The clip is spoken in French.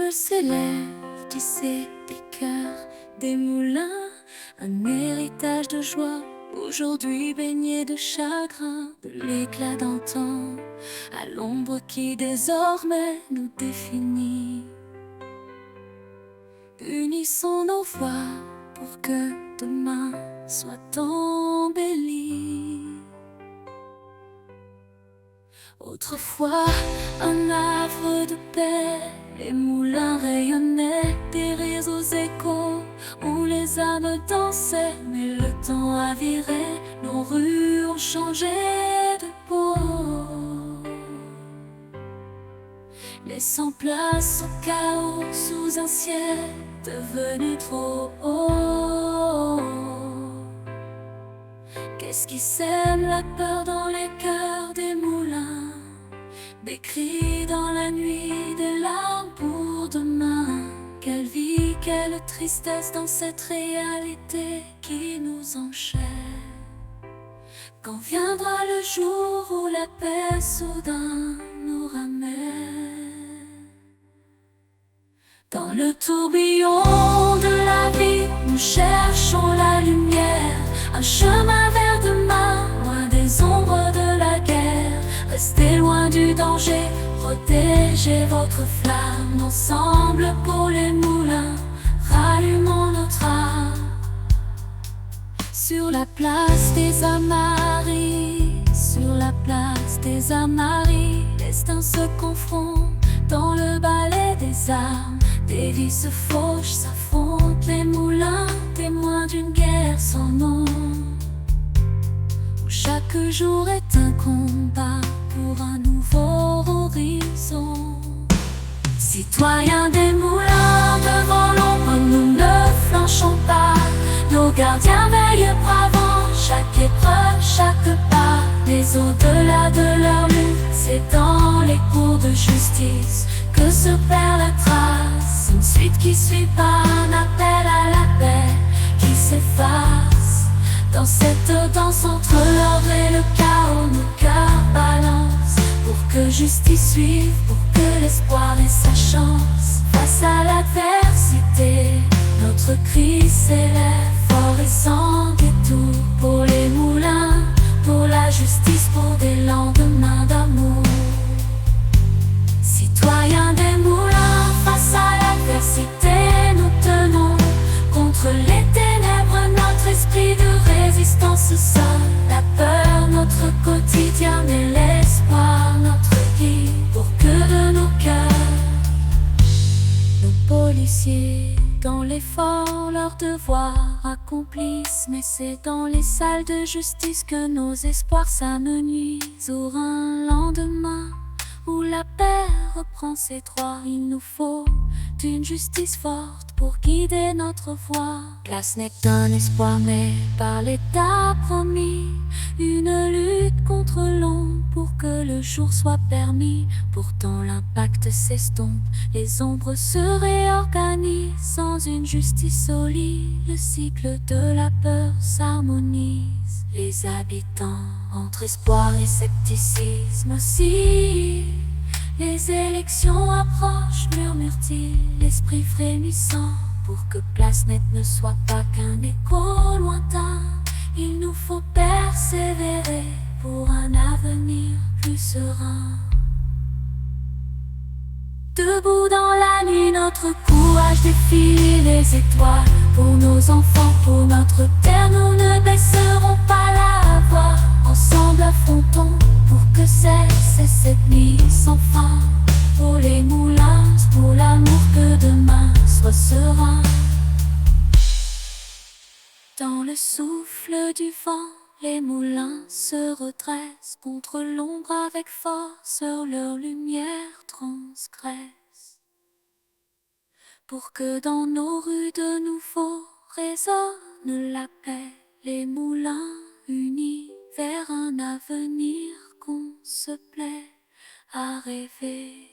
me s'élève, tisser des cœurs, des moulins, un héritage de joie, aujourd'hui baigné de chagrin, de l'éclat d'antan, à l'ombre qui désormais nous définit. Unissons nos voix pour que demain soit embelli. Autrefois, un havre de paix, les moulins rayonnaient, des rires aux échos, où les âmes dansaient. Mais le temps a viré, nos rues ont changé de peau, laissant place au chaos sous un ciel devenu trop haut. Qu'est-ce qui sème la peur dans les cœurs des moulins? Des cris dans la nuit, des larmes pour demain. Quelle vie, quelle tristesse dans cette réalité qui nous enchaîne. Quand viendra le jour où la paix soudain nous ramène? Dans le tourbillon de la vie, nous cherchons la lumière, un chemin vers demain, loin des ombres de la guerre. Restez loin du danger, protégez votre flamme. Ensemble pour les moulins, rallumons notre âme. Sur la place des Amaris, sur la place des Amaris, destin se confronte dans le ballet des armes. Des vies se fauchent, s'affrontent, les moulins, témoins d'une guerre sans nom, où chaque jour est un combat pour un nouveau horizon. Citoyens des moulins, devant l'ombre, nous ne flanchons pas. Nos gardiens veillent bravant chaque épreuve, chaque pas. Mais au-delà de leur lutte, c'est dans les cours de justice que se perd la trace. Une suite qui suit pas, un appel à la paix qui s'efface. Dans cette danse entre l'ordre et le chaos, nos cœurs balancent pour que justice suive, pour que l'espoir ait sa chance. Face à l'adversité, notre cri s'élève fort et sans détour. Pour les moulins, pour la justice, pour des lendemains d'amour. Citoyens des moulins, face à l'adversité, nous tenons contre les ténèbres. Notre esprit de résistance sonne, la peur notre quotidien, mais l'espoir notre guide. Pour que de nos cœurs, nos policiers, dans l'effort leur devoir accomplissent. Mais c'est dans les salles de justice que nos espoirs s'amenuisent. Pour un lendemain où la paix reprend ses droits, il nous faut une justice forte pour guider notre voie. Place n'est qu'un espoir, mais par l'État promis, une lutte contre l'ombre pour que le jour soit permis. Pourtant l'impact s'estompe, les ombres se réorganisent. Sans une justice solide, le cycle de la peur s'harmonise. Les habitants entre espoir et scepticisme aussi. Les élections approchent, murmure-t-il, l'esprit frémissant. Pour que place nette ne soit pas qu'un écho lointain, il nous faut persévérer pour un avenir plus serein. Debout dans la nuit, notre courage défie les étoiles. Pour nos enfants, pour notre terre, nous ne baisserons pas la voix. Ensemble affrontons pour que cesse cette nuit sans fin. Pour les moulins, pour l'amour, que demain soit serein. Dans le souffle du vent, les moulins se redressent contre l'ombre avec force, leur lumière transgresse. Pour que dans nos rues de nouveau résonne la paix, les moulins unis vers un avenir qu'on se plaît à rêver.